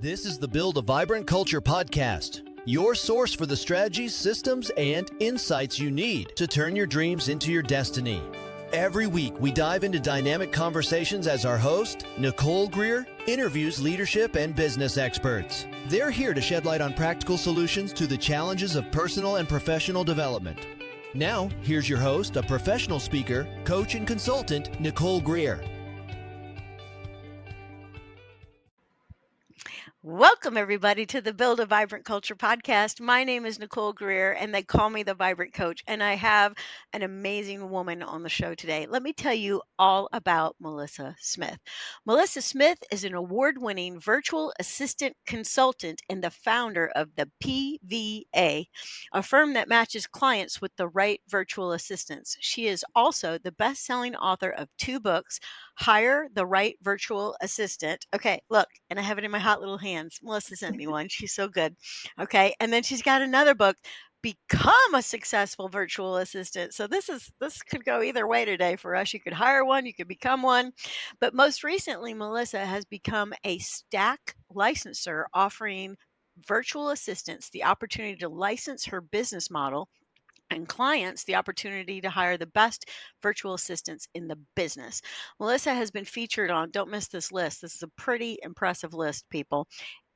This is the Build a Vibrant Culture podcast, your source for the strategies, systems, and insights you need to turn your dreams into your destiny. Every week, we dive into dynamic conversations as our host, Nicole Greer, interviews leadership and business experts. They're here to shed light on practical solutions to the challenges of personal and professional development. Now, here's your host, a professional speaker, coach, and consultant, Nicole Greer. Welcome, everybody, to the Build a Vibrant Culture podcast. My name is Nicole Greer, and they call me the Vibrant Coach, and I have an amazing woman on the show today. Let me tell you all about Melissa Smith. Melissa Smith is an award-winning virtual assistant consultant and the founder of the PVA, a firm that matches clients with the right virtual assistants. She is also the best-selling author of 2 books, Hire the Right Virtual Assistant. Okay, look, and I have it in my hot little hands. Melissa sent me one. She's so good. Okay, and then she's got another book, Become a Successful Virtual Assistant. So this could go either way today for us. You could hire one, you could become one. But most recently, Melissa has become a Stack licensor, offering virtual assistants the opportunity to license her business model and clients the opportunity to hire the best virtual assistants in the business. Melissa has been featured on, don't miss this list. This is a pretty impressive list, people.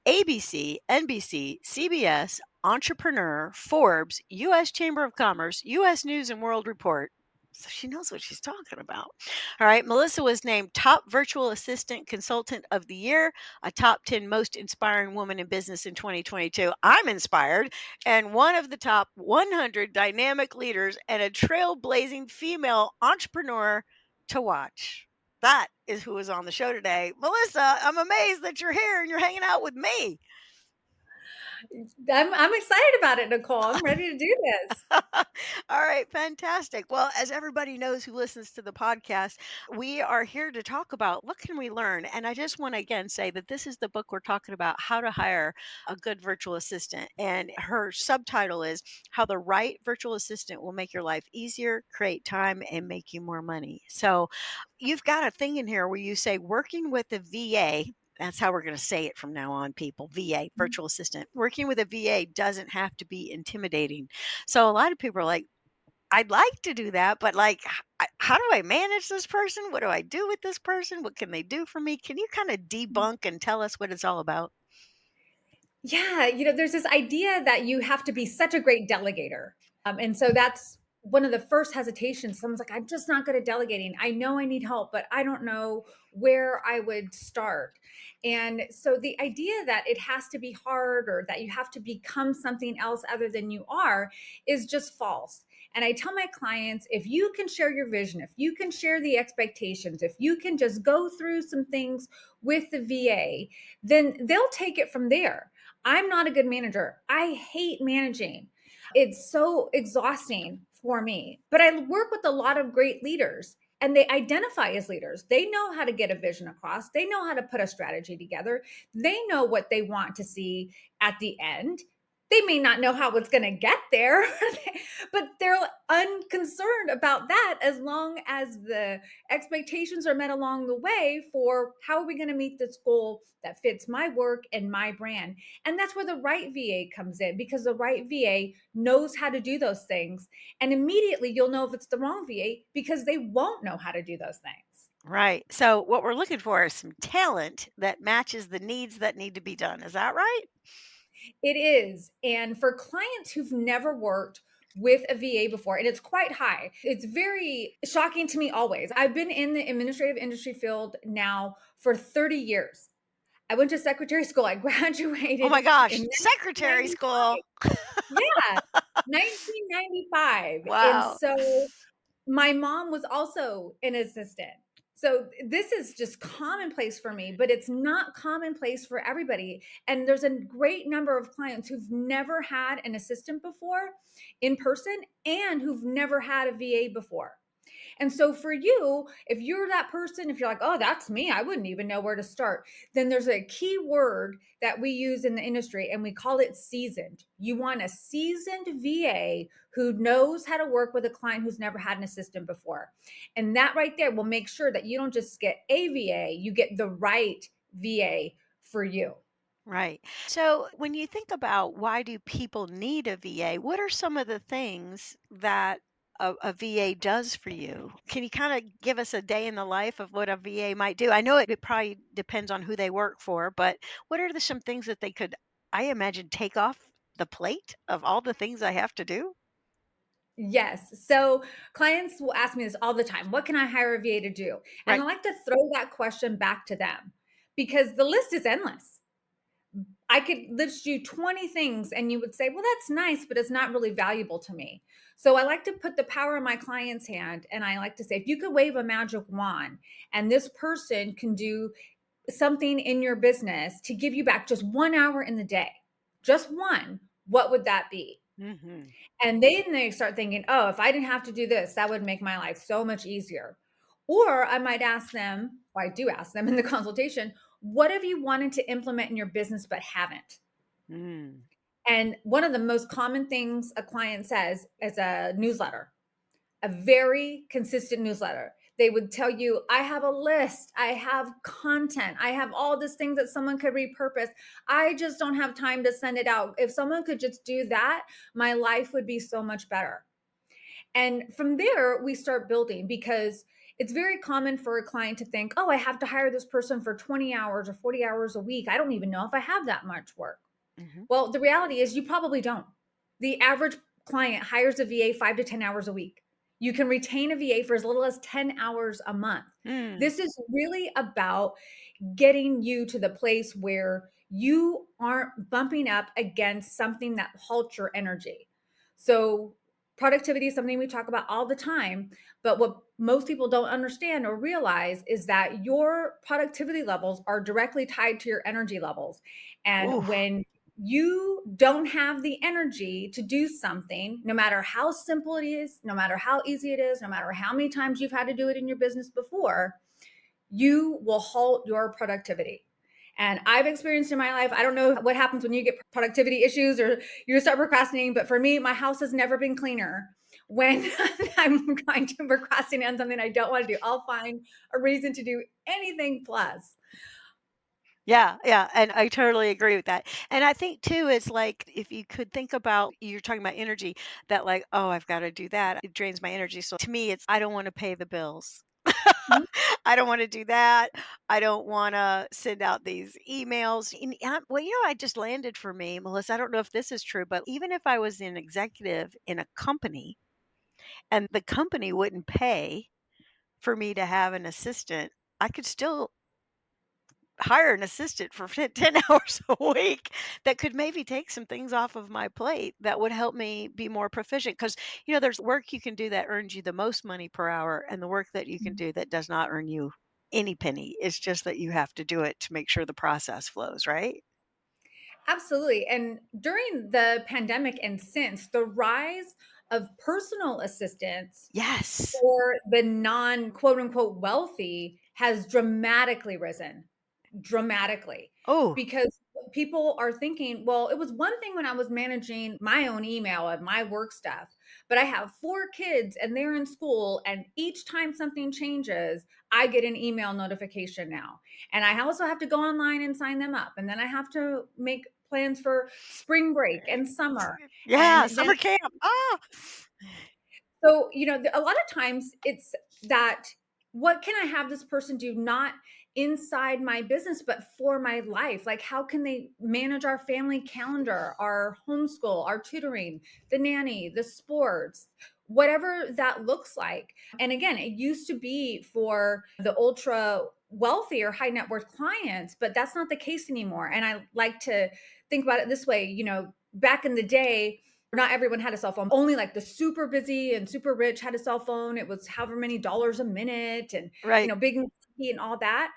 ABC, NBC, CBS, Entrepreneur, Forbes, U.S. Chamber of Commerce, U.S. News and World Report. So she knows what she's talking about. All right. Melissa was named Top Virtual Assistant Consultant of the Year, a top 10 most inspiring woman in business in 2022. I'm inspired, and one of the top 100 dynamic leaders and a trailblazing female entrepreneur to watch. That is who is on the show today. Melissa, I'm amazed that you're here and you're hanging out with me. I'm excited about it, Nicole. I'm ready to do this. All right, fantastic. Well, as everybody knows who listens to the podcast, we are here to talk about what can we learn. And I just want to again say that this is the book we're talking about, How to Hire a Good Virtual Assistant. And her subtitle is How the Right Virtual Assistant Will Make Your Life Easier, Create Time, and Make You More Money. So you've got a thing in here where you say working with a VA. That's how we're going to say it from now on, people. VA, virtual assistant. Working with a VA doesn't have to be intimidating. So a lot of people are like, I'd like to do that, but like, how do I manage this person? What do I do with this person? What can they do for me? Can you kind of debunk and tell us what it's all about? Yeah, there's this idea that you have to be such a great delegator. And so that's one of the first hesitations. Someone's like, I'm just not good at delegating. I know I need help, but I don't know where I would start. And so the idea that it has to be hard or that you have to become something else other than you are is just false. And I tell my clients, if you can share your vision, if you can share the expectations, if you can just go through some things with the VA, then they'll take it from there. I'm not a good manager. I hate managing. It's so exhausting for me. But I work with a lot of great leaders and they identify as leaders. They know how to get a vision across. They know how to put a strategy together. They know what they want to see at the end. They may not know how it's going to get there, but they're unconcerned about that as long as the expectations are met along the way for how are we going to meet this goal that fits my work and my brand. And that's where the right VA comes in, because the right VA knows how to do those things. And immediately you'll know if it's the wrong VA because they won't know how to do those things. Right. So what we're looking for is some talent that matches the needs that need to be done. Is that right? It is. And for clients who've never worked with a VA before, and it's quite high, it's very shocking to me always. I've been in the administrative industry field now for 30 years. I went to secretary school. I graduated Oh my gosh, in secretary 1995. school. Yeah, 1995. And Wow. so my mom was also an assistant. So this is just commonplace for me, but it's not commonplace for everybody. And there's a great number of clients who've never had an assistant before in person and who've never had a VA before. And so for you, if you're that person, if you're like, oh, that's me, I wouldn't even know where to start, then there's a key word that we use in the industry and we call it seasoned. You want a seasoned VA who knows how to work with a client who's never had an assistant before. And that right there will make sure that you don't just get a VA, you get the right VA for you. Right. So when you think about why do people need a VA, what are some of the things that a VA does for you? Can you kind of give us a day in the life of what a VA might do? I know it probably depends on who they work for, but what are some things that they could, I imagine, take off the plate of all the things I have to do? Yes. So clients will ask me this all the time. What can I hire a VA to do? And I Right. like to throw that question back to them because the list is endless. I could list you 20 things and you would say, well, that's nice, but it's not really valuable to me. So I like to put the power in my client's hand. And I like to say, if you could wave a magic wand and this person can do something in your business to give you back just 1 hour in the day, just one, what would that be? Hmm. And then they start thinking, oh, if I didn't have to do this, that would make my life so much easier. Or I might ask them, or I do ask them in the consultation, what have you wanted to implement in your business but haven't? Mm. And one of the most common things a client says is a newsletter, a very consistent newsletter. They would tell you, I have a list, I have content, I have all these things that someone could repurpose. I just don't have time to send it out. If someone could just do that, my life would be so much better. And from there, we start building because it's very common for a client to think, oh, I have to hire this person for 20 hours or 40 hours a week. I don't even know if I have that much work. Hmm. Well, the reality is you probably don't. The average client hires a VA 5 to 10 hours a week. You can retain a VA for as little as 10 hours a month. Mm. This is really about getting you to the place where you aren't bumping up against something that halts your energy. So, productivity is something we talk about all the time. But what most people don't understand or realize is that your productivity levels are directly tied to your energy levels. And Ooh. when you don't have the energy to do something, no matter how simple it is, no matter how easy it is, no matter how many times you've had to do it in your business before, you will halt your productivity. And I've experienced in my life, I don't know what happens when you get productivity issues or you start procrastinating, but for me, my house has never been cleaner when I'm trying to procrastinate on something I don't want to do. I'll find a reason to do anything plus. Yeah, yeah, and I totally agree with that. And I think too, it's like if you could think about you're talking about energy, that like, oh, I've got to do that. It drains my energy. So to me, it's I don't want to pay the bills. Mhm. I don't want to do that. I don't want to send out these emails. Well, I just landed for me, Melissa. I don't know if this is true, but even if I was an executive in a company and the company wouldn't pay for me to have an assistant, I could still hire an assistant for 10 hours a week that could maybe take some things off of my plate that would help me be more proficient. Because, there's work you can do that earns you the most money per hour, and the work that you can do that does not earn you any penny. It's just that you have to do it to make sure the process flows, right? Absolutely. And during the pandemic and since, the rise of personal assistance Yes. for the non quote unquote wealthy has dramatically risen, dramatically, Oh, because people are thinking, well, it was one thing when I was managing my own email and my work stuff, but I have 4 kids and they're in school. And each time something changes, I get an email notification now. And I also have to go online and sign them up. And then I have to make plans for spring break and summer. yeah, And then summer camp. Ah, so, a lot of times it's that what can I have this person do not inside my business, but for my life? Like, how can they manage our family calendar, our homeschool, our tutoring, the nanny, the sports, whatever that looks like? And again, it used to be for the ultra wealthy or high net worth clients, but that's not the case anymore. And I like to think about it this way, back in the day, not everyone had a cell phone. Only like the super busy and super rich had a cell phone. It was however many dollars a minute and, right. big and key and all that.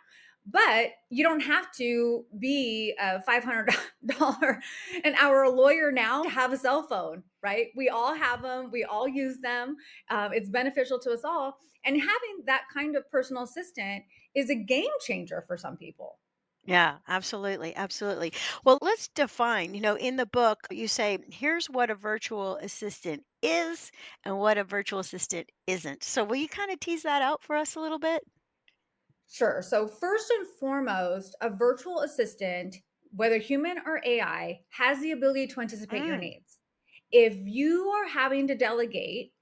But you don't have to be a $500 an hour lawyer now to have a cell phone, right? We all have them. We all use them. It's beneficial to us all. And having that kind of personal assistant is a game changer for some people. Yeah, absolutely. Absolutely. Well, let's define, in the book, you say, here's what a virtual assistant is and what a virtual assistant isn't. So, will you kind of tease that out for us a little bit? Sure. So, first and foremost, a virtual assistant whether human or AI, has the ability to anticipate your Mm, needs. If you are having to delegate,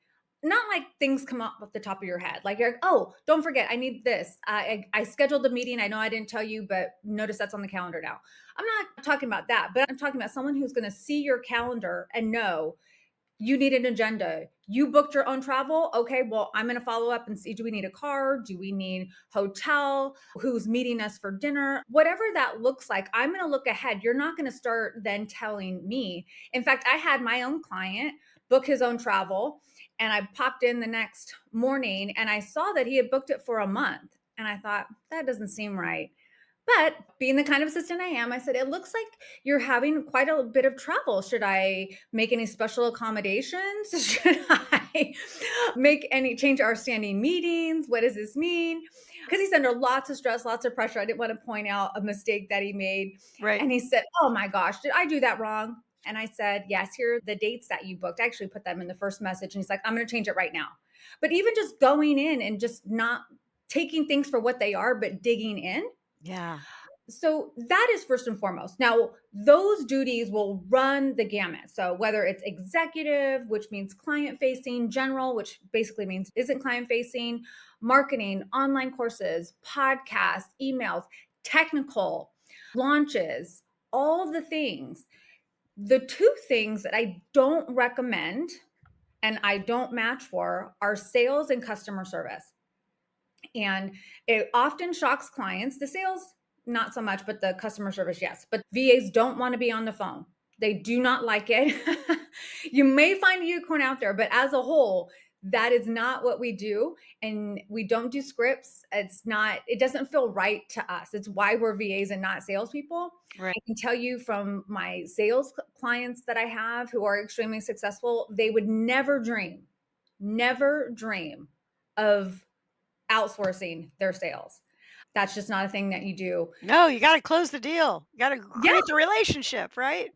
not like things come up off the top of your head, like you're like, oh, don't forget, I need this. I scheduled the meeting. I know I didn't tell you, but notice that's on the calendar now. I'm not talking about that, but I'm talking about someone who's going to see your calendar and know you need an agenda. You booked your own travel. Okay, well, I'm going to follow up and see, do we need a car? Do we need hotel? Who's meeting us for dinner? Whatever that looks like, I'm going to look ahead. You're not going to start then telling me. In fact, I had my own client book his own travel, and I popped in the next morning and I saw that he had booked it for a month. And I thought, that doesn't seem right. But being the kind of assistant I am, I said, it looks like you're having quite a bit of travel. Should I make any special accommodations? Should I make any change our standing meetings? What does this mean? Because he's under lots of stress, lots of pressure. I didn't want to point out a mistake that he made. right. And he said, oh my gosh, did I do that wrong? And I said, yes, here are the dates that you booked. I actually put them in the first message. And he's like, I'm going to change it right now. But even just going in and just not taking things for what they are, but digging in, Yeah. so that is first and foremost. Now, those duties will run the gamut. So whether it's executive, which means client facing, general, which basically means isn't client facing, marketing, online courses, podcasts, emails, technical, launches, all the things. The two things that I don't recommend and I don't match for are sales and customer service. And it often shocks clients. The sales, not so much, but the customer service, yes. But VAs don't want to be on the phone. They do not like it. You may find a unicorn out there, but as a whole, that is not what we do. And we don't do scripts. It doesn't feel right to us. It's why we're VAs and not salespeople. Right. I can tell you from my sales clients that I have who are extremely successful, they would never dream of outsourcing their sales. That's just not a thing that you do. No, you got to close the deal. You got to Yeah, create the relationship, right?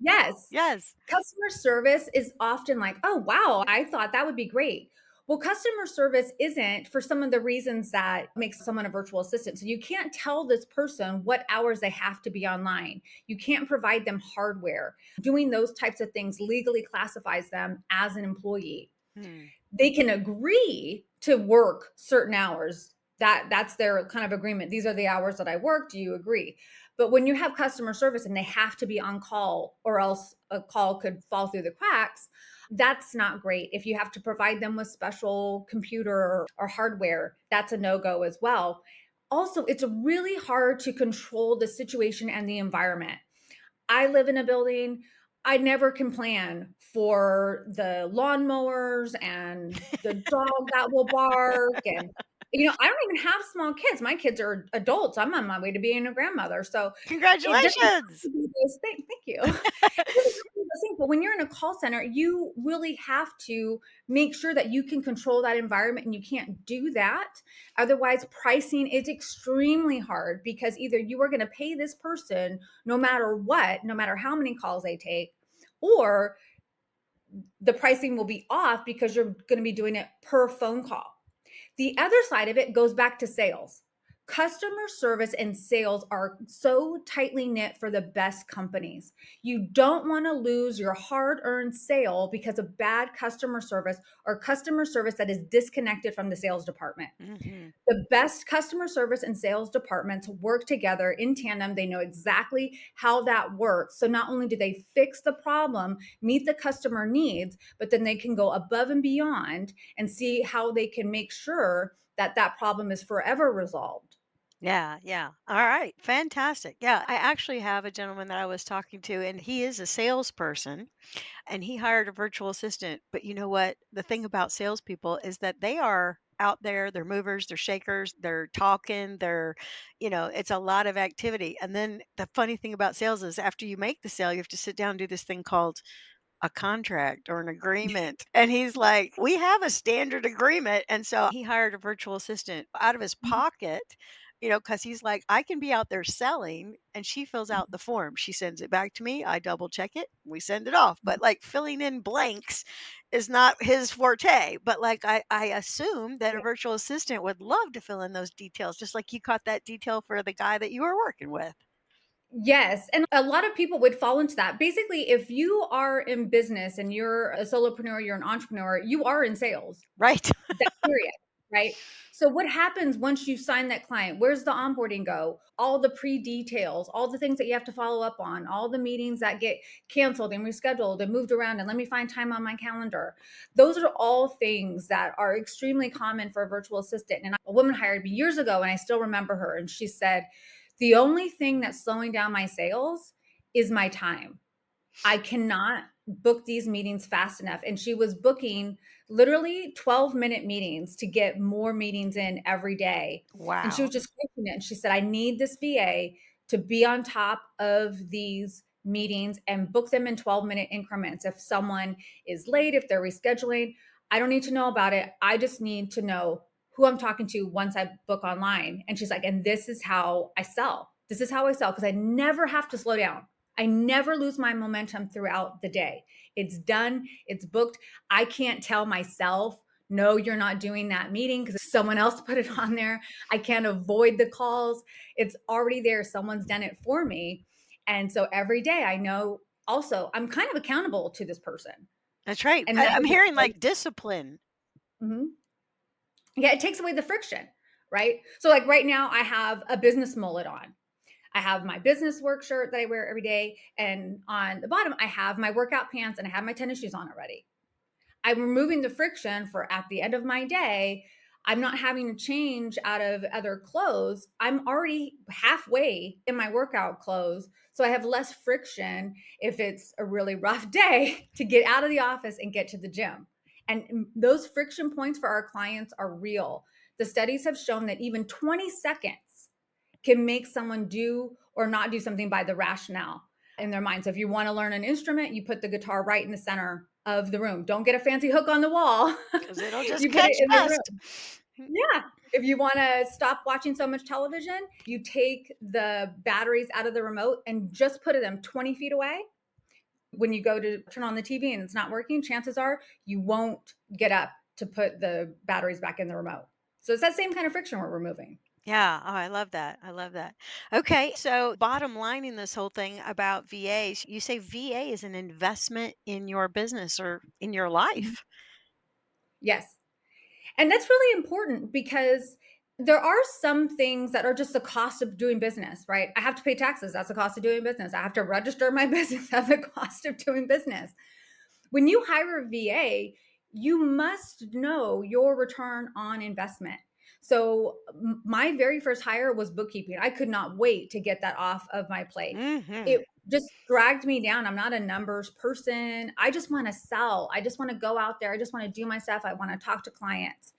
yes. Yes. Customer service is often like, "Oh, wow, I thought that would be great." Well, customer service isn't for some of the reasons that makes someone a virtual assistant. So you can't tell this person what hours they have to be online. You can't provide them hardware. Doing those types of things legally classifies them as an employee. Hmm. They can agree to work certain hours. That's their kind of agreement. These are the hours that I work. Do you agree? But when you have customer service and they have to be on call or else a call could fall through the cracks, that's not great. If you have to provide them with special computer or hardware, that's a no-go as well. Also, it's really hard to control the situation and the environment. I live in a building. I never can plan for the lawnmowers and the dog that will bark. And, I don't even have small kids. My kids are adults. I'm on my way to being a grandmother. So it doesn't have Congratulations. to be those things. Thank you. It doesn't have to be those things. But when you're in a call center, you really have to make sure that you can control that environment and you can't do that. Otherwise, pricing is extremely hard because either you are going to pay this person no matter what, no matter how many calls they take, or the pricing will be off because you're going to be doing it per phone call. The other side of it goes back to sales. Customer service and sales are so tightly knit for the best companies. You don't want to lose your hard earned sale because of bad customer service or customer service that is disconnected from the sales department. Hmm. The best customer service and sales departments work together in tandem. They know exactly how that works. So not only do they fix the problem, meet the customer needs, but then they can go above and beyond and see how they can make sure that that problem is forever resolved. Yeah, yeah. All right. Fantastic. Yeah. I actually have a gentleman that I was talking to, and he is a salesperson and he hired a virtual assistant. But you know what? The thing about salespeople is that they are out there, they're movers, they're shakers, they're talking, it's a lot of activity. And then the funny thing about sales is after you make the sale, you have to sit down and do this thing called a contract or an agreement. And he's like, "We have a standard agreement." And so he hired a virtual assistant out of his pocket, because he's like, "I can be out there selling." And she fills out the form. She sends it back to me. I double check it. We send it off. But like filling in blanks is not his forte. But like I assume that a virtual assistant would love to fill in those details, just like you caught that detail for the guy that you were working with. Yes, and a lot of people would fall into that. Basically, if you are in business and you're a solopreneur, you're an entrepreneur, you are in sales. Right. That period, right? So what happens once you sign that client? Where's the onboarding go? All the pre-details, all the things that you have to follow up on, all the meetings that get canceled and rescheduled and moved around and let me find time on my calendar. Those are all things that are extremely common for a virtual assistant. And a woman hired me years ago and I still remember her, and she said, "The only thing that's slowing down my sales is my time. I cannot book these meetings fast enough." And she was booking literally 12-minute meetings to get more meetings in every day. And she was Wow. just crushing it. And she said, "I need this VA to be on top of these meetings and book them in 12-minute increments. If someone is late, if they're rescheduling, I don't need to know about it. I just need to know who I'm talking to once I book online." And she's like, "And this is how I sell. This is how I sell because I never have to slow down. I never lose my momentum throughout the day. It's done, it's booked. I can't tell myself, no, you're not doing that meeting because someone else put it on there. I can't avoid the calls. It's already there. Someone's done it for me." And so every day I know also I'm kind of accountable to this person. That's right. And that I'm is hearing a like discipline. mhm. Yeah, it takes away the friction, right? So like right now I have a business mullet on. I have my business work shirt that I wear every day. And on the bottom, I have my workout pants and I have my tennis shoes on already. I'm removing the friction for at the end of my day. I'm not having to change out of other clothes. I'm already halfway in my workout clothes. So I have less friction if it's a really rough day to get out of the office and get to the gym. And those friction points for our clients are real. The studies have shown that even 20 seconds can make someone do or not do something by the rationale in their mind. So if you want to learn an instrument, you put the guitar right in the center of the room. Don't get a fancy hook on the wall. Because it'll just You put it catch in the dust. room. Yeah. If you want to stop watching so much television, you take the batteries out of the remote and just put them 20 feet away. When you go to turn on the TV and it's not working, chances are you won't get up to put the batteries back in the remote. So it's that same kind of friction we're removing. Yeah. Oh, I love that. I love that. Okay. So, bottom line in this whole thing about VAs, you say VA is an investment in your business or in your Mhm. life. Yes. And that's really important because there are some things that are just the cost of doing business, right? I have to pay taxes. That's the cost of doing business. I have to register my business. That's the cost of doing business. When you hire a VA, you must know your return on investment. So, my very first hire was bookkeeping. I could not wait to get that off of my plate. Hmm. It just dragged me down. I'm not a numbers person. I just want to sell. I just want to go out there. I just want to do my stuff. I want to talk to clients.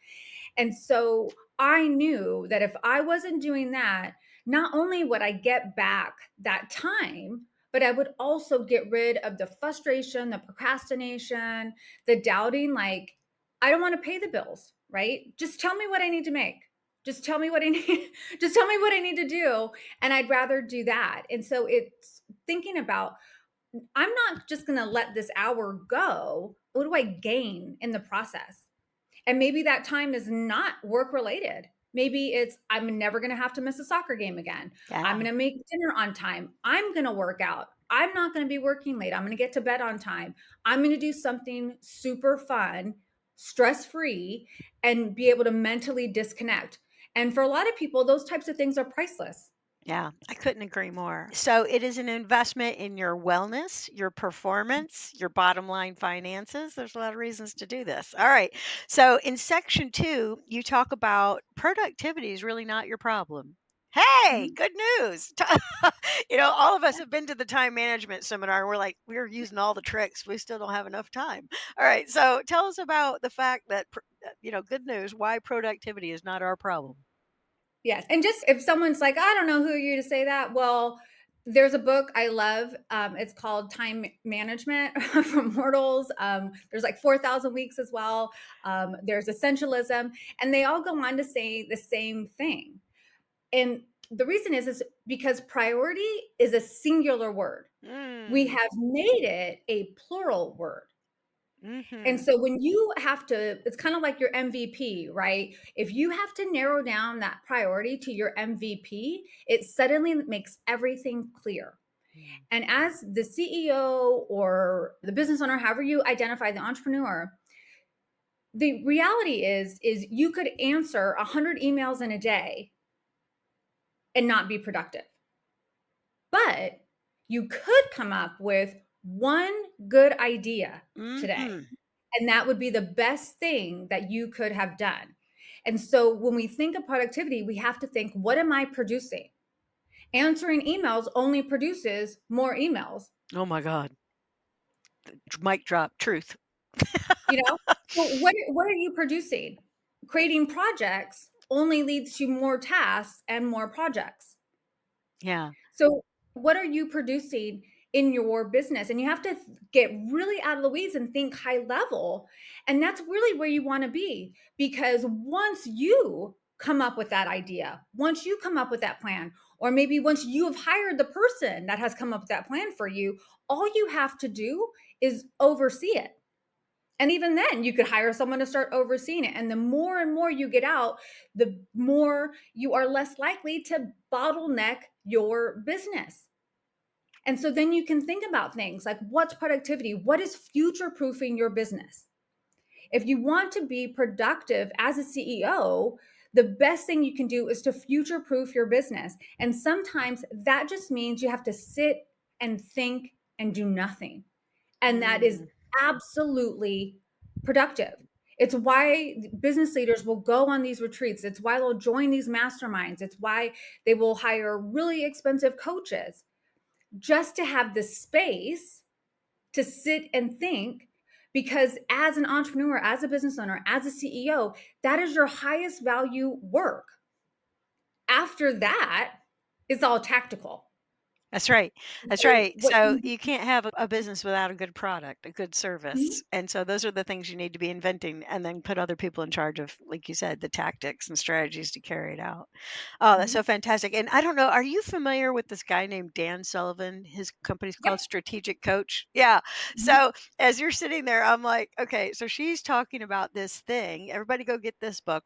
And so I knew that if I wasn't doing that, not only would I get back that time, but I would also get rid of the frustration, the procrastination, the doubting. Like, I don't want to pay the bills, right? Just tell me what I need to make. Just tell me what I need. Just tell me what I need to do. And I'd rather do that. And so it's thinking about, I'm not just going to let this hour go. What do I gain in the process? And maybe that time is not work related. Maybe it's, I'm never going to have to miss a soccer game again. I'm Yeah. going to make dinner on time. I'm going to work out. I'm not going to be working late. I'm going to get to bed on time. I'm going to do something super fun, stress free, and be able to mentally disconnect. And for a lot of people, those types of things are priceless. Yeah, I couldn't agree more. So it is an investment in your wellness, your performance, your bottom line finances. There's a lot of reasons to do this. All right. So in section 2, you talk about productivity is really not your problem. Hey, Mhm. good news. All of us have been to the time management seminar and we're like, we're using all the tricks. We still don't have enough time. All right. So tell us about the fact that, good news, why productivity is not our problem. Yes. And just if someone's like, I don't know who are you to say that. Well, there's a book I love. It's called Time Management from Mortals. There's like 4,000 Weeks as well. There's Essentialism, and they all go on to say the same thing. And the reason is because priority is a singular word. We Mm, have made it a plural word. And Mhm. so when you have to, it's kind of like your MVP, right? If you have to narrow down that priority to your MVP, it suddenly makes everything clear. Mm. And as the CEO or the business owner, however you identify the entrepreneur, the reality is you could answer 100 emails in a day and not be productive. But you could come up with one good idea today, Mhm. and that would be the best thing that you could have done. And so when we think of productivity, we have to think, what am I producing? Answering emails only produces more emails, Oh my god. Mic drop. Truth. you know? So what are you producing? Creating projects only leads to more tasks and more projects. Yeah. So, what are you producing in your business? And you have to get really out of the weeds and think high level. And that's really where you want to be, because once you come up with that idea, once you come up with that plan, or maybe once you have hired the person that has come up with that plan for you, all you have to do is oversee it. And even then, you could hire someone to start overseeing it. And the more and more you get out, the more you are less likely to bottleneck your business. And so then you can think about things like, what's productivity? What is future proofing your business? If you want to be productive as a CEO, the best thing you can do is to future proof your business. And sometimes that just means you have to sit and think and do nothing. And that is Mm. absolutely productive. It's why business leaders will go on these retreats. It's why they'll join these masterminds. It's why they will hire really expensive coaches, just to have the space to sit and think. Because as an entrepreneur, as a business owner, as a CEO, that is your highest value work. After that, it's all tactical. That's right. That's So right. what So you you can't have a business without a good product, a good Mhm, service. And so those are the things you need to be inventing and then put other people in charge of, like you said, the tactics and strategies to carry it out. Oh, that's mhm, so fantastic. And I don't know, are you familiar with this guy named Dan Sullivan? His company's yep, called Strategic Coach. Yeah. mhm, So as you're sitting there, I'm like, okay, so she's talking about this thing. Everybody go get this book.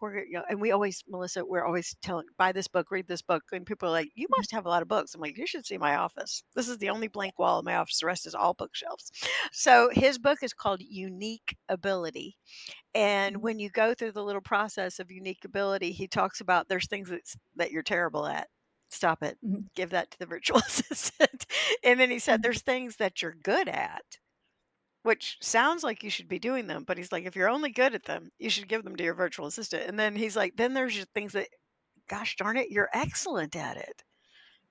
And we always, Melissa, we're always telling, buy this book, read this book. And people are like, you mhm, must have a lot of books. I'm like, you should see my office. This is the only blank wall in my office. The rest is all bookshelves. So his book is called Unique Ability. And mhm, when you go through the little process of unique ability, he talks about there's things that you're terrible at. Stop it. mhm, Give that to the virtual assistant. And then he said mhm, there's things that you're good at, which sounds like you should be doing them, but he's like, if you're only good at them, you should give them to your virtual assistant. And then he's like, then there's your things that, gosh darn it, you're excellent at it,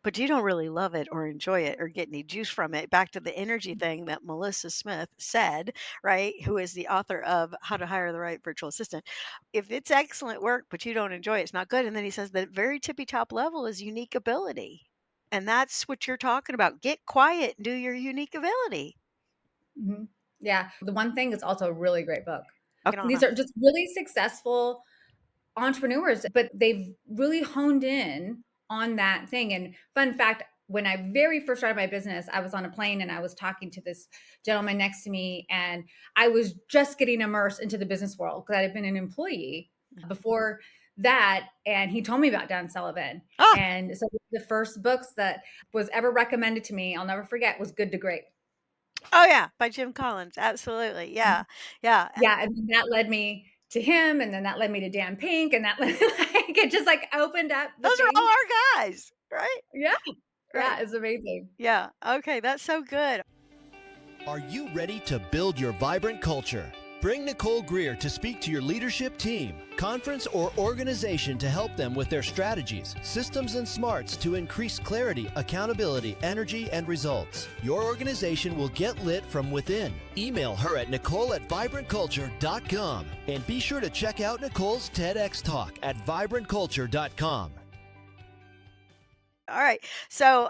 but you don't really love it or enjoy it or get any juice from it. Back to the energy thing that Melissa Smith said, right? Who is the author of How to Hire the Right Virtual Assistant. If it's excellent work, but you don't enjoy it, it's not good. And then he says the very tippy top level is unique ability. And that's what you're talking about. Get quiet and do your unique ability. mhm. Yeah, The One Thing is also a really great book. Okay, on These a are just really successful entrepreneurs, but they've really honed in on that thing. And fun fact, when I very first started my business, I was on a plane and I was talking to this gentleman next to me, and I was just getting immersed into the business world because I had been an employee before that. And he told me about Dan Sullivan. oh, And so the first books that was ever recommended to me, I'll never forget, was Good to Great. oh yeah, by Jim Collins. Absolutely. Yeah. Yeah. Yeah, and then that led me to him, and then that led me to Dan Pink, and that led like, it just, like, opened up the Those are all things. our guys, right? Yeah, Right. yeah, it's amazing. Yeah. Okay. That's so good. Are you ready to build your vibrant culture? Bring Nicole Greer to speak to your leadership team, conference, or organization to help them with their strategies, systems, and smarts to increase clarity, accountability, energy, and results. Your organization will get lit from within. Email her at nicole@vibrantculture.com and be sure to check out Nicole's TEDx talk at vibrantculture.com. All right. So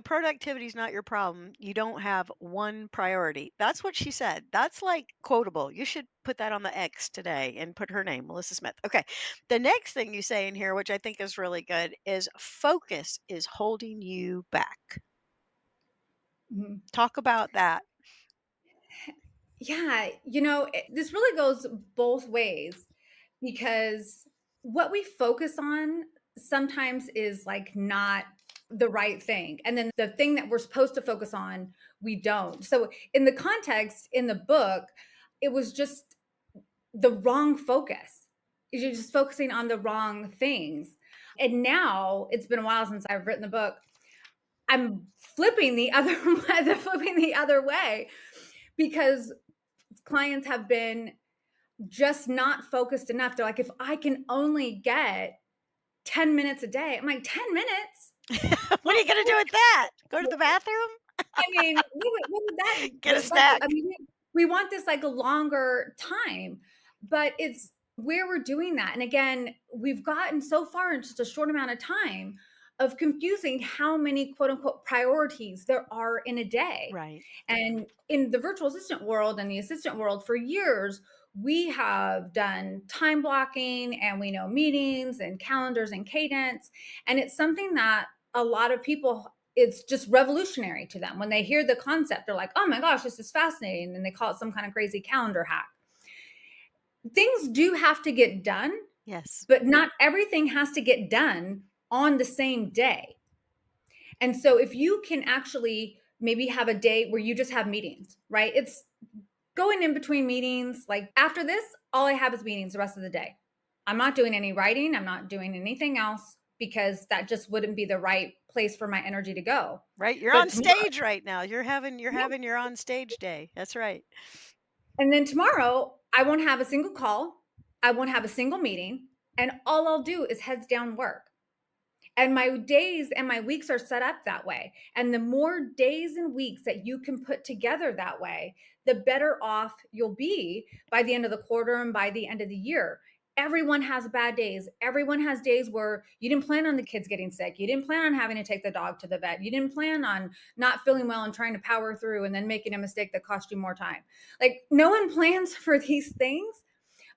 productivity is not your problem. You don't have one priority. That's what she said. That's like quotable. You should put that on the X today and put her name, Melissa Smith. Okay. The next thing you say in here, which I think is really good, is focus is holding you back. Mhm. Talk about that. Yeah, this really goes both ways because what we focus on sometimes is like not the right thing. And then the thing that we're supposed to focus on, we don't. So, in the context in the book, it was just the wrong focus. You're just focusing on the wrong things. And now it's been a while since I've written the book. I'm flipping the other flipping the other way because clients have been just not focused enough. They're like, if I can only get 10 minutes a day, I'm like, 10 minutes? What are you going to do with that? Go to the bathroom? I mean, what would Get a that do? snack? I mean, we want this like a longer time, but it's where we're doing that. And again, we've gotten so far in just a short amount of time of confusing how many quote unquote priorities there are in a day. Right. And in the virtual assistant world and the assistant world for years, we have done time blocking and we know meetings and calendars and cadence. And it's something that a lot of people, it's just revolutionary to them. When they hear the concept, they're like, oh my gosh, this is fascinating. And they call it some kind of crazy calendar hack. Things do have to get done, Yes. but not everything has to get done on the same day. And so if you can actually maybe have a day where you just have meetings, right? It's going in between meetings. Like after this, all I have is meetings the rest of the day. I'm not doing any writing. I'm not doing anything else because that just wouldn't be the right place for my energy to go. Right. You're But on tomorrow, stage right now. You're having your on stage day. That's right. and then tomorrow, I won't have a single call. I won't have a single meeting. And all I'll do is heads down work. And my days and my weeks are set up that way. And the more days and weeks that you can put together that way, the better off you'll be by the end of the quarter and by the end of the year. Everyone has bad days. Everyone has days where you didn't plan on the kids getting sick. You didn't plan on having to take the dog to the vet. You didn't plan on not feeling well and trying to power through and then making a mistake that cost you more time. Like no one plans for these things,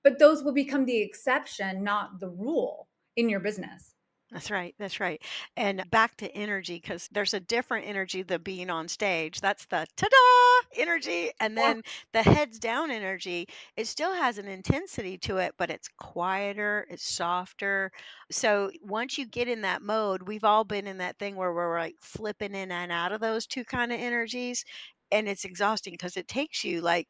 but those will become the exception, not the rule in your business. That's right. That's right. And back to energy, because there's a different energy than being on stage. That's the ta-da energy. And then the heads down energy, it still has an intensity to it, but it's quieter, it's softer. So once you get in that mode, we've all been in that thing where we're like flipping in and out of those two kind of energies. And it's exhausting because it takes you like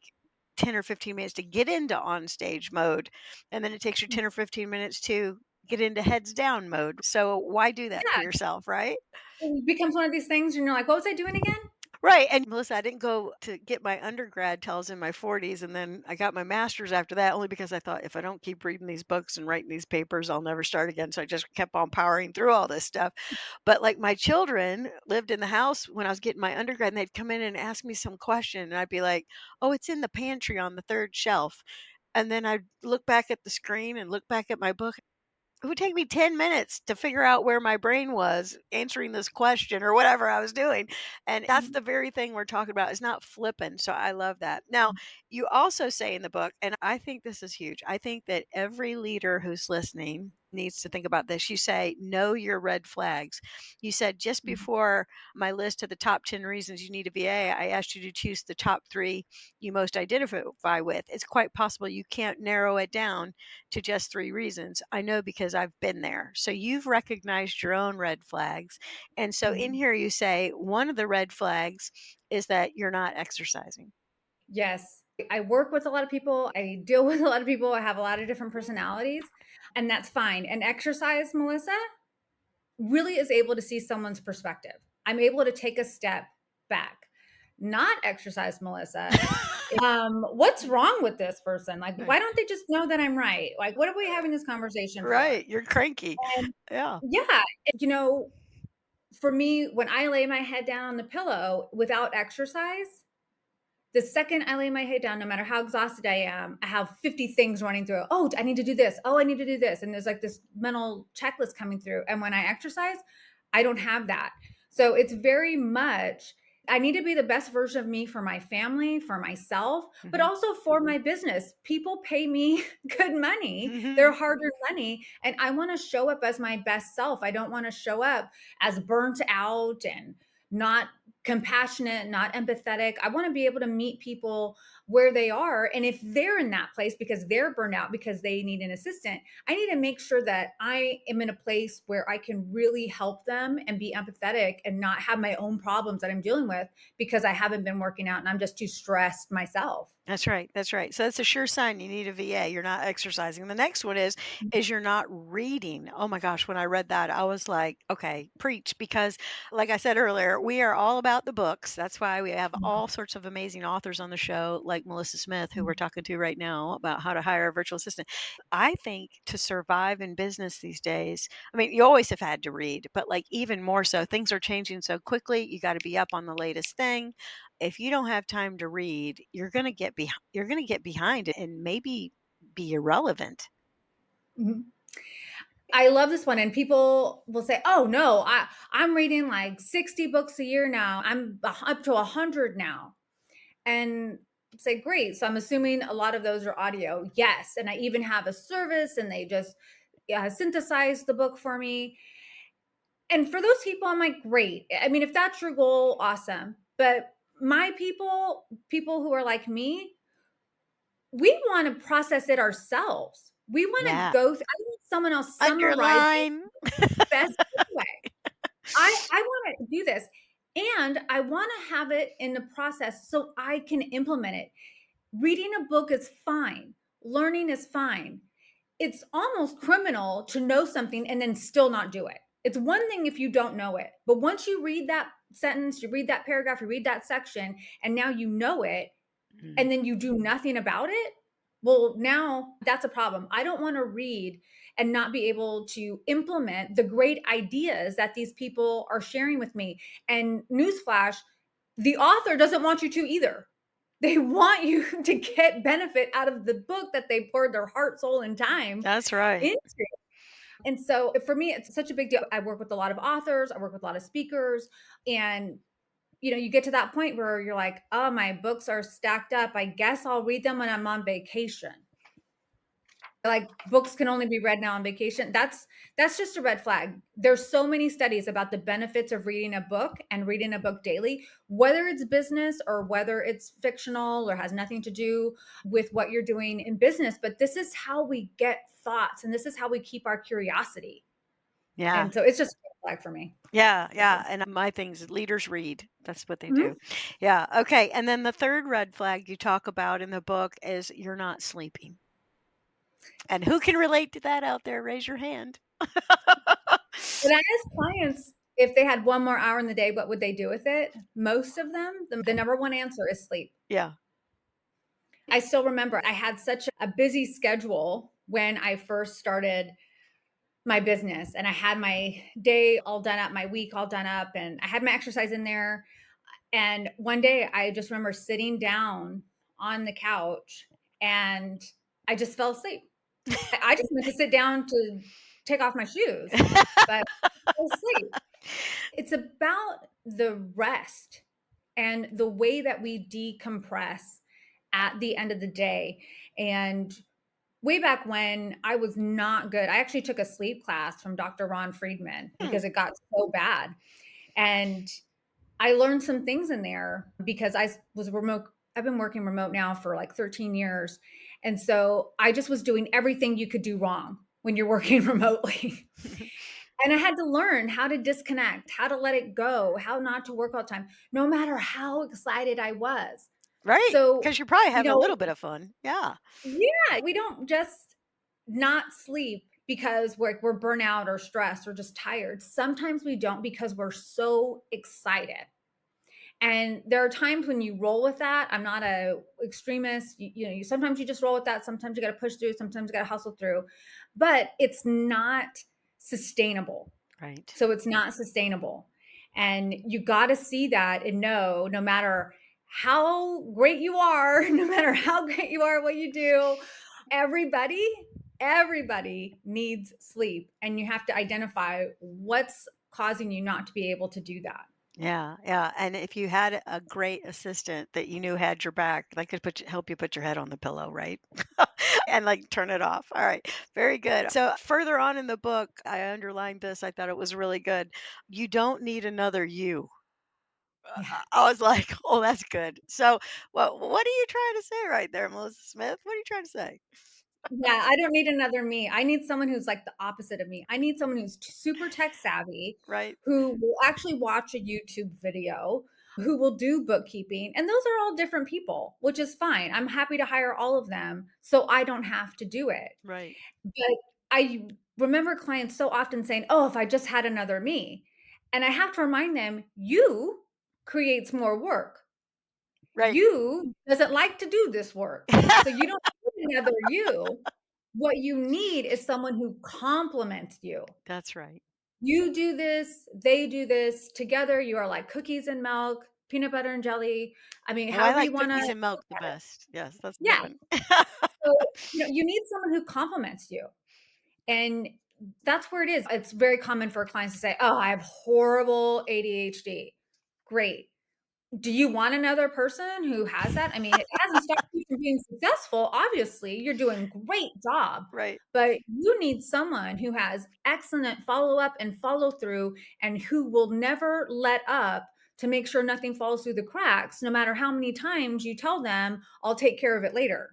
10 or 15 minutes to get into on stage mode. And then it takes you 10 or 15 minutes to get into heads down mode. So why do that to Yeah, yourself, right? it becomes one of these things and you're like, "What was I doing again?" Right. And Melissa, I didn't go to get my undergrad till I was in my 40s. And then I got my master's after that, only because I thought if I don't keep reading these books and writing these papers, I'll never start again. So I just kept on powering through all this stuff. But like my children lived in the house when I was getting my undergrad, and they'd come in and ask me some question. And I'd be like, oh, it's in the pantry on the third shelf. And then I'd look back at the screen and look back at my book. It would take me 10 minutes to figure out where my brain was answering this question or whatever I was doing. And that's Mhm. the very thing we're talking about. It's not flipping. So I love that. Now, you also say in the book, and I think this is huge. I think that every leader who's listening needs to think about this. You say, know your red flags. You said just Mhm. before my list of the top 10 reasons you need a VA, I asked you to choose the top three you most identify with. It's quite possible you can't narrow it down to just three reasons. I know because I've been there. So you've recognized your own red flags. And so in Mhm. here you say one of the red flags is that you're not exercising. Yes. I work with a lot of people. I deal with a lot of people. I have a lot of different personalities, and that's fine. And exercise, Melissa, really is able to see someone's perspective. I'm able to take a step back. Not exercise, Melissa. What's wrong with this person? Like, Right. why don't they just know that I'm right? Like, what are we having this conversation for? Right. You're cranky. And Yeah. yeah, for me, when I lay my head down on the pillow without exercise, the second I lay my head down, no matter how exhausted I am, I have 50 things running through. Oh, I need to do this. Oh, I need to do this. And there's like this mental checklist coming through. And when I exercise, I don't have that. So it's very much, I need to be the best version of me for my family, for myself, but Hmm. also for my business. People pay me good money, Hmm. their hard earned money. And I want to show up as my best self. I don't want to show up as burnt out and not compassionate, not empathetic. I want to be able to meet people where they are. And if they're in that place because they're burned out because they need an assistant, I need to make sure that I am in a place where I can really help them and be empathetic and not have my own problems that I'm dealing with because I haven't been working out and I'm just too stressed myself. That's right. That's right. So that's a sure sign you need a VA. You're not exercising. The next one is you're not reading. Oh my gosh, when I read that, I was like, okay, preach because like I said earlier, we are all about the books. That's why we have all sorts of amazing authors on the show like Melissa Smith who we're talking to right now about how to hire a virtual assistant. I think to survive in business these days, I mean, you always have had to read, but like even more so, things are changing so quickly. You got to be up on the latest thing. If you don't have time to read, you're going to get behind and maybe be irrelevant. Mhm. I love this one, and people will say, "Oh no, I'm reading like 60 books a year now. I'm up to 100 now." And say, "Great. So I'm assuming a lot of those are audio." Yes, and I even have a service, and they just synthesize the book for me. And for those people, I'm like, "Great." I mean, if that's your goal, awesome. But my people who are like me, we want to process it ourselves. We want to Yeah. go. I want someone else summarize Underline. best way. I wanna do this, and I wanna have it in the process so I can implement it. Reading a book is fine. Learning is fine. It's almost criminal to know something and then still not do it. It's one thing if you don't know it, but once you read that sentence, you read that paragraph, you read that section, and now you know it, Mm, and then you do nothing about it, well, now that's a problem. I don't want to read and not be able to implement the great ideas that these people are sharing with me. And newsflash, the author doesn't want you to either. They want you to get benefit out of the book that they poured their heart, soul, and time that's right. into. And so for me, it's such a big deal. I work with a lot of authors, I work with a lot of speakers, and you get to that point where you're like, "Oh, my books are stacked up. I guess I'll read them when I'm on vacation." Like, books can only be read now on vacation. That's just a red flag. There's so many studies about the benefits of reading a book and reading a book daily, whether it's business or whether it's fictional or has nothing to do with what you're doing in business, but this is how we get thoughts and this is how we keep our curiosity. Yeah. And so it's just a red flag for me, Yeah, for sure. yeah, and my things leaders read. That's what they do. Mhm. Yeah, okay, and then the third red flag you talk about in the book is you're not sleeping. And who can Yes. relate to that out there? Raise your hand. When I ask clients if they had 1 more hour in the day, what would they do with it? Most of them, the number one answer is sleep. Yeah. I still remember I had such a busy schedule when I first started my business, and I had my day all done up, my week all done up, and I had my exercise in there. And one day I just remember sitting down on the couch and I just fell asleep. I just meant to sit down to take off my shoes, but I fell asleep. It's about the rest and the way that we decompress at the end of the day. And way back when I was not good, I actually took a sleep class from Dr. Ron Friedman Hmm, because it got so bad. And I learned some things in there because I was remote. I've been working remote now for like 13 years. And so I just was doing everything you could do wrong when you're working remotely. And I had to learn how to disconnect, how to let it go, how not to work all the time, no matter how excited I was. right, So, because you're probably you having a know, little bit of fun. Yeah. yeah, we don't just not sleep because we're burnout or stressed or just tired. Sometimes we don't because we're so excited. And there are times when you roll with that. I'm not a extremist. Sometimes you just roll with that. Sometimes you got to push through. Sometimes you got to hustle through. But it's not sustainable. Right. So it's not sustainable. And you got to see that and know no matter how great you are, no matter how great you are at what you do, everybody, everybody needs sleep. And you have to identify what's causing you not to be able to do that. Yeah, yeah, and if you had a great assistant that you knew had your back, that could help you put your head on the pillow, right? And, like, turn it off. All right, very good. So, further on in the book, I underlined this, I thought it was really good. You don't need another you. Yeah. I was like, "Oh, that's good." So, what are you trying to say right there, Melissa Smith? What are you trying to say? Yeah, I don't need another me. I need someone who's like the opposite of me. I need someone who's super tech savvy, Right? who will actually watch a YouTube video, who will do bookkeeping. And those are all different people, which is fine. I'm happy to hire all of them so I don't have to do it. Right. But I remember clients so often saying, "Oh, if I just had another me." And I have to remind them, you creates more work. Right. You doesn't like to do this work. So you don't need another you. What you need is someone who complements you. That's right. You do this, they do this. Together, you are like cookies and milk, peanut butter and jelly. I mean, Oh, I however you like wanna cookies and look milk the at it. best. Yes, that's a good Yeah. one. So, you need someone who complements you. And that's where it is. It's very common for clients to say, "Oh, I have horrible ADHD." Great. Do you want another person who has that? I mean, it hasn't stopped you from being successful, obviously, you're doing a great job, Right. but you need someone who has excellent follow-up and follow-through and who will never let up to make sure nothing falls through the cracks, no matter how many times you tell them, "I'll take care of it later."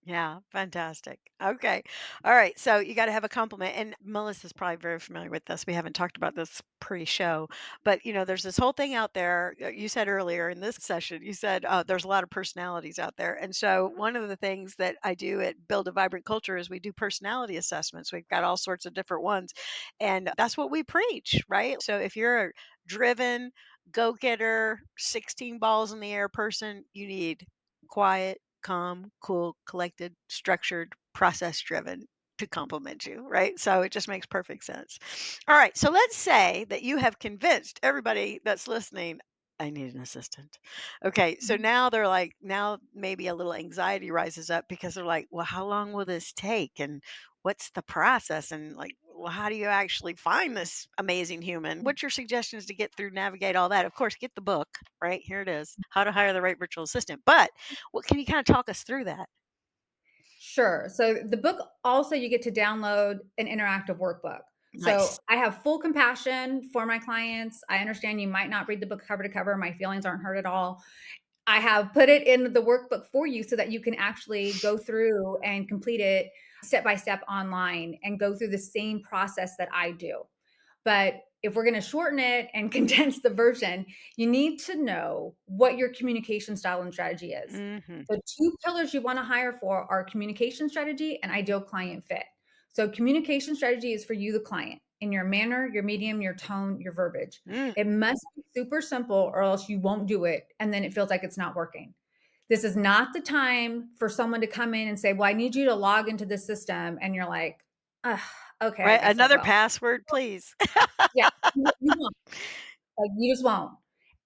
Yeah, fantastic. Okay. All right. So you got to have a compliment. And Melissa's probably very familiar with this. We haven't talked about this pre-show, but there's this whole thing out there. You said earlier in this session, you said there's a lot of personalities out there. And so one of the things that I do at Build a Vibrant Culture is we do personality assessments. We've got all sorts of different ones. And that's what we preach, right? So if you're a driven, go-getter, 16 balls in the air person, you need quiet, calm, cool, collected, structured, process driven to complement you, right? So it just makes perfect sense. All right. So let's say that you have convinced everybody that's listening, I need an assistant. Okay. So Mhm. now they're like, now maybe a little anxiety rises up because they're like, well, how long will this take? And what's the process? And like, well, how do you actually find this amazing human? What's your suggestions to get through, navigate all that? Of course, get the book, right? Here it is, How to Hire the Right Virtual Assistant. But what can you kind of talk us through that? Sure. So the book also you get to download an interactive workbook. So Nice. I have full compassion for my clients. I understand you might not read the book cover to cover. My feelings aren't hurt at all. I have put it in the workbook for you so that you can actually go through and complete it step by step online and go through the same process that I do. But if we're going to shorten it and condense the version, you need to know what your communication style and strategy is. Hmm. The two pillars you want to hire for are communication strategy and ideal client fit. So, communication strategy is for you, the client, in your manner, your medium, your tone, your verbiage. Mm, It must be super simple or else you won't do it. And then it feels like it's not working. This is not the time for someone to come in and say, "Well, I need you to log into this system." And you're like, "Ugh, okay, I right. guess I Another will." password, please. Yeah, you won't. Like, you just won't.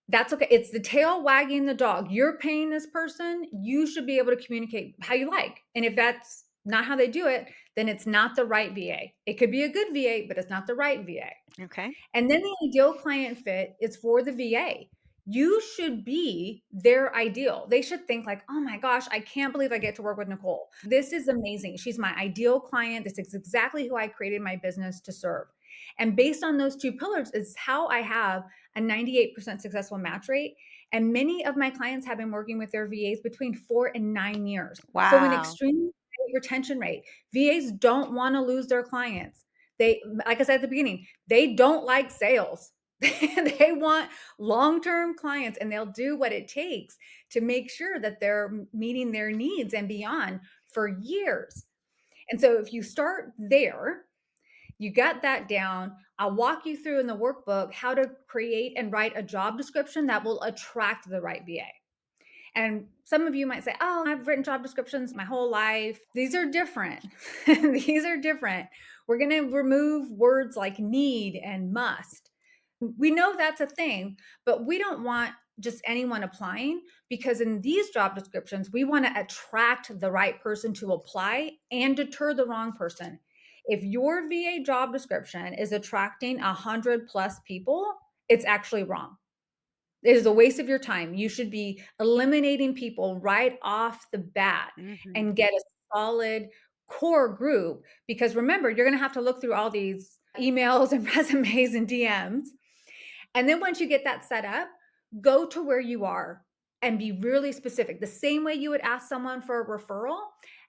That's okay. It's the tail wagging the dog. You're paying this person, you should be able to communicate how you like. And if that's not how they do it, then it's not the right VA. It could be a good VA, but it's not the right VA. Okay. And then the ideal client fit is for the VA. You should be their ideal. They should think like, "Oh my gosh, I can't believe I get to work with Nicole. This is amazing. She's my ideal client. This is exactly who I created my business to serve." And based on those two pillars is how I have a 98% successful match rate. And many of my clients have been working with their VAs between 4 and 9 years. So an Wow. extreme high retention rate. VAs don't want to lose their clients. They, like I said at the beginning, they don't like sales. They want long-term clients and they'll do what it takes to make sure that they're meeting their needs and beyond for years. And so if you start there, you got that down. I'll walk you through in the workbook how to create and write a job description that will attract the right VA. And some of you might say, "Oh, I've written job descriptions my whole life." These are different. These are different. We're going to remove words like need and must. We know that's a thing, but we don't want just anyone applying because in these job descriptions, we want to attract the right person to apply and deter the wrong person. If your VA job description is attracting 100 plus people, it's actually wrong. It is a waste of your time. You should be eliminating people right off the bat Hmm. and get a solid core group because remember, you're going to have to look through all these emails and resumes and DMs. And then once you get that set up, go to where you are and be really specific. The same way you would ask someone for a referral,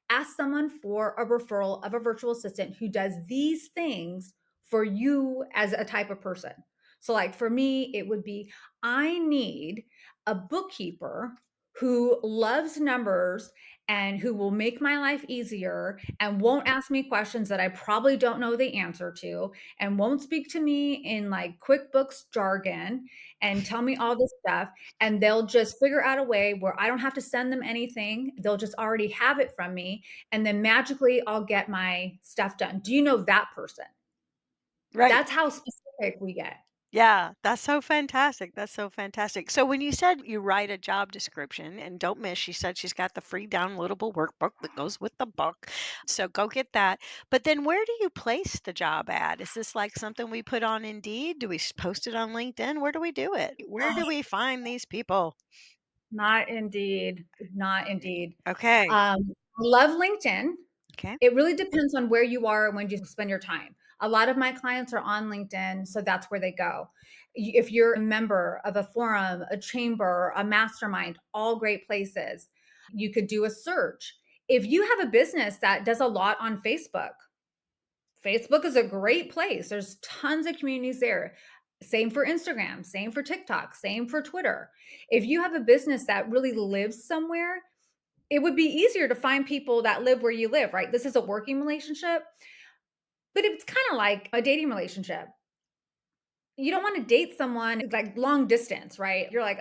ask someone for a referral of a virtual assistant who does these things for you as a type of person. So, like for me, it would be I need a bookkeeper who loves numbers and who will make my life easier and won't ask me questions that I probably don't know the answer to and won't speak to me in like QuickBooks jargon and tell me all this stuff. And they'll just figure out a way where I don't have to send them anything. They'll just already have it from me. And then magically I'll get my stuff done. Do you know that person? Right. That's how specific we get. Yeah, that's so fantastic. That's so fantastic. So when you said you write a job description, and don't miss, she said she's got the free downloadable workbook that goes with the book. So go get that. But then where do you place the job ad? Is this like something we put on Indeed? Do we post it on LinkedIn? Where do we do it? Where do we find these people? Not indeed. Not indeed. Okay. I love LinkedIn. Okay. It really depends on where you are and when you spend your time. A lot of my clients are on LinkedIn, so that's where they go. If you're a member of a forum, a chamber, a mastermind, all great places, you could do a search. If you have a business that does a lot on Facebook, Facebook is a great place. There's tons of communities there. Same for Instagram, same for TikTok, same for Twitter. If you have a business that really lives somewhere, it would be easier to find people that live where you live, right? This is a working relationship, but it's kind of like a dating relationship. You don't want to date someone like long distance, right? You're like,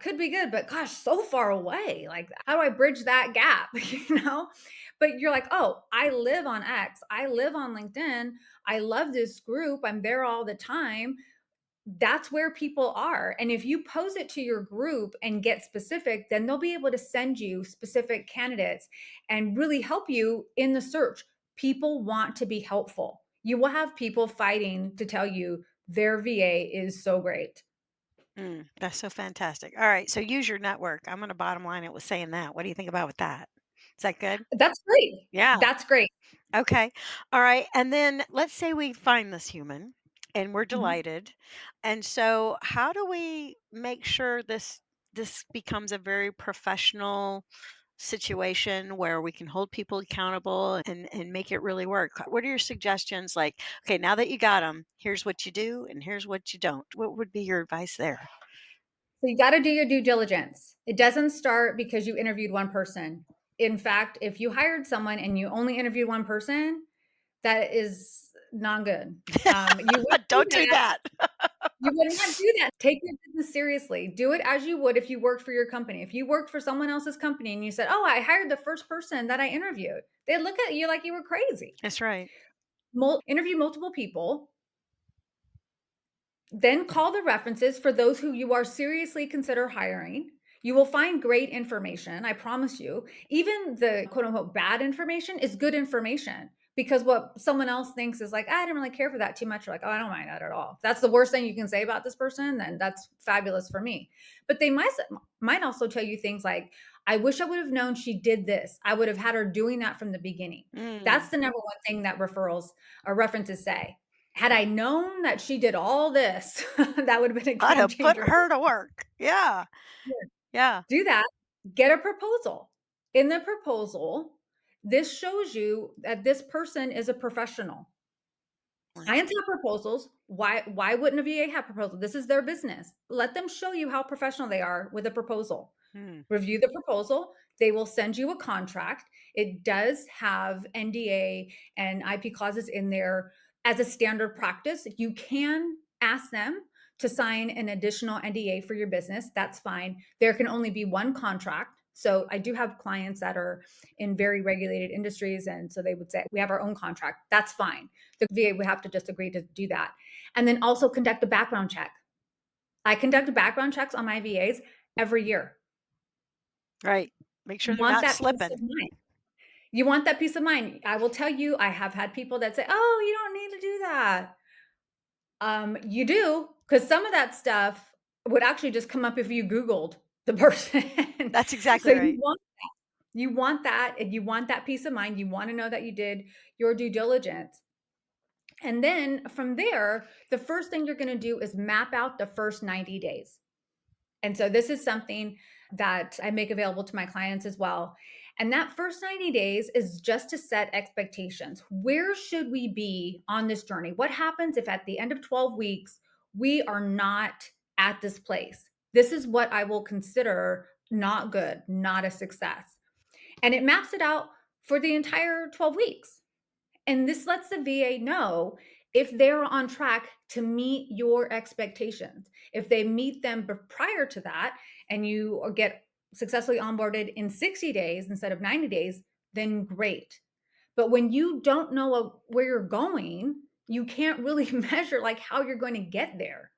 could be good, but gosh, so far away. Like, how do I bridge that gap? you know? But you're like, oh, I live on X, I live on LinkedIn, I love this group, I'm there all the time. That's where people are. And if you pose it to your group and get specific, then they'll be able to send you specific candidates and really help you in the search. People want to be helpful. You will have people fighting to tell you their VA is so great. That's so fantastic. All right. So use your network. I'm going to bottom line it with saying that. What do you think about with that? Is that good? That's great. Yeah. That's great. Okay. All right. And then let's say we find this human and we're Mhm. delighted. And so how do we make sure this becomes a very professional situation where we can hold people accountable and make it really work? What are your suggestions like, okay, now that you got them, here's what you do and here's what you don't. What would be your advice there? So you got to do your due diligence. It doesn't start because you interviewed one person. In fact, if you hired someone and you only interviewed one person, that is not good. You wouldn't do Don't do that. that. You would not do that. Take your business seriously. Do it as you would if you worked for your company. If you worked for someone else's company and you said, "Oh, I hired the first person that I interviewed," they'd look at you like you were crazy. That's right. Interview multiple people, then call the references for those who you are seriously consider hiring. You will find great information, I promise you. Even the quote unquote bad information is good information because what someone else thinks is like, I didn't really care for that too much. You're like, oh, I don't mind that at all. If that's the worst thing you can say about this person, then that's fabulous for me. But they might also tell you things like, I wish I would have known she did this. I would have had her doing that from the beginning. That's Mm. the number one thing that referrals or references say. Had I known that she did all this, that would have been a I'd game have put changer. her to work. Yeah. Yeah. Do that, get a proposal. In the proposal, this shows you that this person is a professional. Clients have proposals. Why wouldn't a VA have proposal? This is their business. Let them show you how professional they are with a proposal. Mm. Review the proposal. They will send you a contract. It does have NDA and IP clauses in there as a standard practice. You can ask them to sign an additional NDA for your business. That's fine. There can only be one contract. So I do have clients that are in very regulated industries. And so they would say, we have our own contract. That's fine. The VA would have to just agree to do that. And then also conduct a background check. I conduct background checks on my VAs every year. Right. Make You sure they're want not that peace slipping. of mind. You want that peace of mind. I will tell you, I have had people that say, "Oh, you don't need to do that." You do, because some of that stuff would actually just come up if you Googled the person. That's So exactly right. you want that, and you want that peace of mind. You want to know that you did your due diligence. And then from there, the first thing you're going to do is map out the first 90 days. And so this is something that I make available to my clients as well. And that first 90 days is just to set expectations. Where should we be on this journey? What happens if at the end of 12 weeks, we are not at this place? This is what I will consider not good, not a success. And it maps it out for the entire 12 weeks. And this lets the VA know if they're on track to meet your expectations. If they meet them prior to that and you get successfully onboarded in 60 days instead of 90 days, then great. But when you don't know where you're going, you can't really measure like how you're going to get there.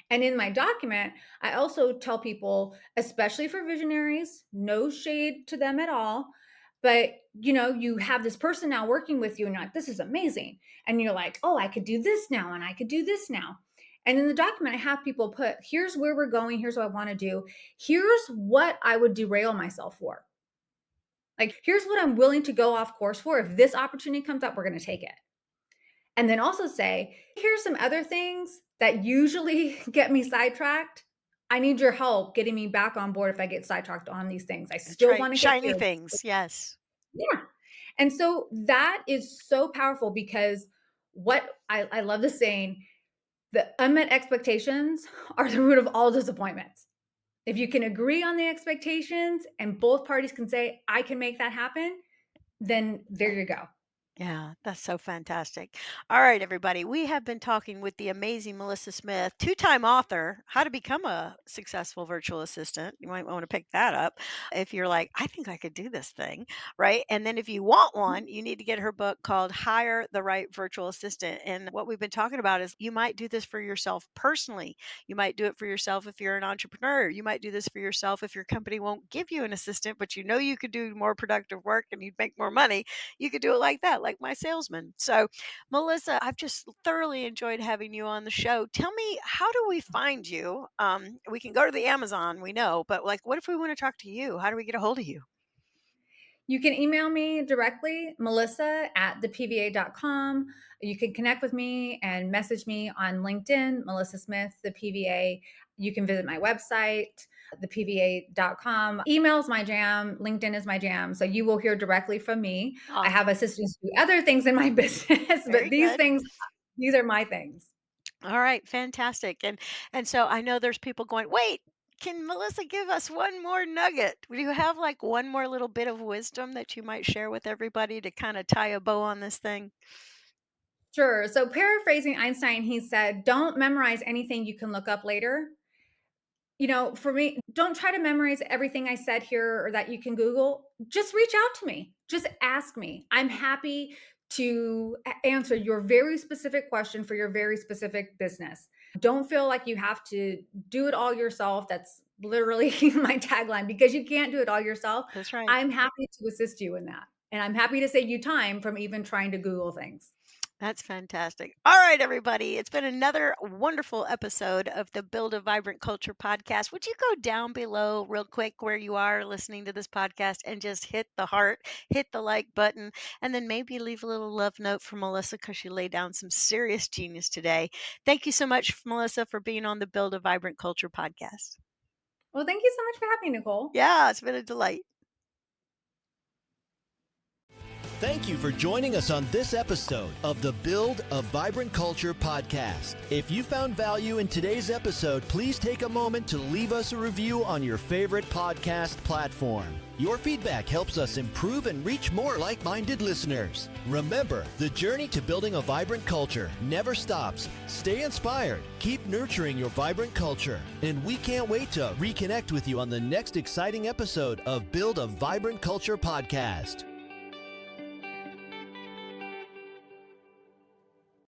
And in my document, I also tell people, especially for visionaries, no shade to them at all, but you have this person now working with you and you're like, this is amazing. And you're like, oh, I could do this now and I could do this now. And in the document, I have people put, here's where we're going. Here's what I want to do. Here's what I would derail myself for. Like, here's what I'm willing to go off course for. If this opportunity comes up, we're going to take it. And then also say, here's some other things that usually get me sidetracked. I need your help getting me back on board if I get sidetracked on these things. I That's still right. want to get Shiny here. things. Yes. Yeah. And so that is so powerful because what I love the saying, the unmet expectations are the root of all disappointments. If you can agree on the expectations and both parties can say, I can make that happen, then there you go. Yeah, that's so fantastic. All right, everybody. We have been talking with the amazing Melissa Smith, two-time author, How to Become a Successful Virtual Assistant. You might want to pick that up if you're like, I think I could do this thing, right? And then if you want one, you need to get her book called Hire the Right Virtual Assistant. And what we've been talking about is you might do this for yourself personally. You might do it for yourself if you're an entrepreneur. You might do this for yourself if your company won't give you an assistant, but you know you could do more productive work and you'd make more money. You could do it like that, like my salesman. So, Melissa, I've just thoroughly enjoyed having you on the show. Tell me, how do we find you? We can go to the Amazon, we know, but like, what if we want to talk to you? How do we get a hold of you? You can email me directly, melissa@thepva.com. You can connect with me and message me on LinkedIn, Melissa Smith, the PVA. You can visit my website, thepva.com. Email's my jam. LinkedIn is my jam. So you will hear directly from me. I have Awesome. assistants do other things in my business, but Very good. these are my things. All right, fantastic. And so I know there's people going, wait, can Melissa give us one more nugget? Do you have like one more little bit of wisdom that you might share with everybody to kind of tie a bow on this thing? Sure. So paraphrasing Einstein, he said, don't memorize anything you can look up later. For me, don't try to memorize everything I said here or that you can Google. Just reach out to me. Just ask me. I'm happy to answer your very specific question for your very specific business. Don't feel like you have to do it all yourself. That's literally my tagline because you can't do it all yourself. That's right. I'm happy to assist you in that. And I'm happy to save you time from even trying to Google things. That's fantastic. All right, everybody. It's been another wonderful episode of the Build a Vibrant Culture podcast. Would you go down below real quick where you are listening to this podcast and just hit the heart, hit the like button, and then maybe leave a little love note for Melissa because she laid down some serious genius today. Thank you so much, Melissa, for being on the Build a Vibrant Culture podcast. Well, thank you so much for having me, Nicole. Yeah, it's been a delight. Thank you for joining us on this episode of the Build a Vibrant Culture podcast. If you found value in today's episode, please take a moment to leave us a review on your favorite podcast platform. Your feedback helps us improve and reach more like-minded listeners. Remember, the journey to building a vibrant culture never stops. Stay inspired, keep nurturing your vibrant culture, and we can't wait to reconnect with you on the next exciting episode of Build a Vibrant Culture podcast.